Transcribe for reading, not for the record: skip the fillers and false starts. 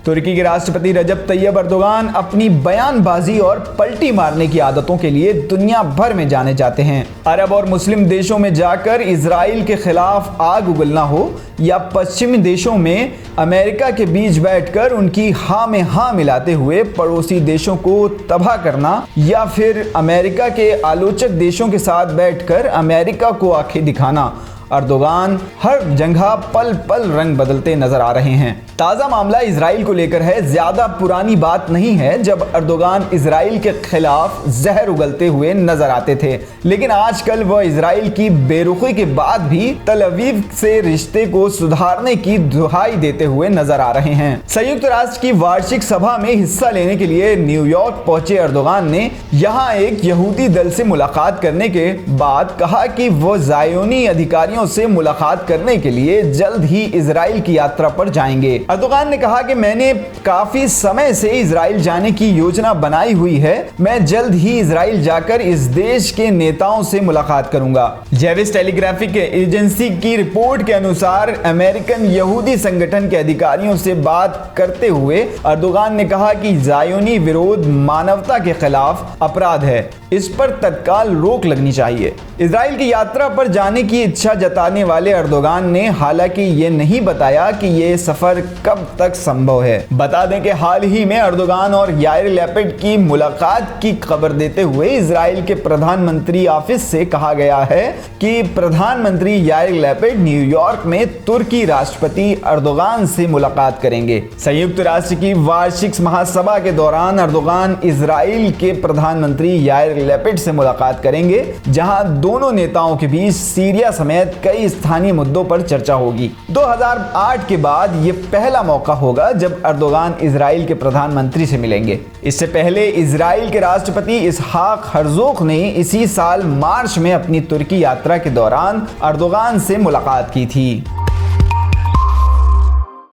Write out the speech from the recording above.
तुर्की के राष्ट्रपति रजब तैयब अर्दोगान अपनी बयानबाजी और पलटी मारने की आदतों के लिए दुनिया भर में जाने जाते हैं। अरब और मुस्लिम देशों में जाकर इजराइल के खिलाफ आग उगलना हो या पश्चिमी देशों में अमेरिका के बीच बैठकर उनकी हाँ में हाँ मिलाते हुए पड़ोसी देशों को तबाह करना, या फिर अमेरिका के आलोचक देशों के साथ बैठकर अमेरिका को आंखें दिखाना, अर्दोगान हर जगह पल पल रंग बदलते नजर आ रहे हैं। ताज़ा मामला इजराइल को लेकर है। ज्यादा पुरानी बात नहीं है जब अर्दोगान इजराइल के खिलाफ जहर उगलते हुए नजर आते थे, लेकिन आजकल वह इजराइल की बेरुखी के बाद भी तल अवीव से रिश्ते को सुधारने की दुहाई देते हुए नजर आ रहे हैं। संयुक्त राष्ट्र की वार्षिक सभा में हिस्सा लेने के लिए न्यूयॉर्क पहुंचे अर्दोगान ने यहाँ एक यहूदी दल से मुलाकात करने के बाद कहा कि वो ज़ायोनी अधिकारियों से मुलाकात करने के लिए जल्द ही इजराइल की यात्रा पर जाएंगे। अर्दोगान ने कहा कि मैंने काफी समय से इजराइल जाने की योजना बनाई हुई है। मैं जल्द ही इजराइल जाकर इस देश के नेताओं से मुलाकात करूंगा। जेविस टेलीग्राफिक एजेंसी की रिपोर्ट के अनुसार अमेरिकन यहूदी संगठन के अधिकारियों से बात करते हुए अर्दोगान ने कहा कि ज़ायोनी विरोध मानवता के खिलाफ अपराध है, इस पर तत्काल रोक लगनी चाहिए। इजराइल की यात्रा पर जाने की इच्छा जताने वाले अर्दोगान ने हालांकि ये नहीं बताया कि ये सफर कब तक संभव है। बता दें कि हाल ही में अर्दोगान और याइर लैपिड की मुलाकात की खबर देते हुए इजराइल के प्रधानमंत्री ऑफिस से कहा गया है कि प्रधानमंत्री याइर लैपिड न्यूयॉर्क में तुर्की राष्ट्रपति अर्दोगान से मुलाकात करेंगे। संयुक्त राष्ट्र की वार्षिक महासभा के दौरान अर्दोगान इजराइल के प्रधानमंत्री याइर लैपिड से मुलाकात करेंगे, जहां दोनों नेताओं के बीच सीरिया समेत कई स्थानीय मुद्दों पर चर्चा होगी। 2008 के बाद ये पहला मौका होगा जब अर्दोगान इजराइल के प्रधानमंत्री से मिलेंगे। इससे पहले इजराइल के राष्ट्रपति इसहाक हर्जोग ने इसी साल मार्च में अपनी तुर्की यात्रा के दौरान अर्दोगान से मुलाकात की थी।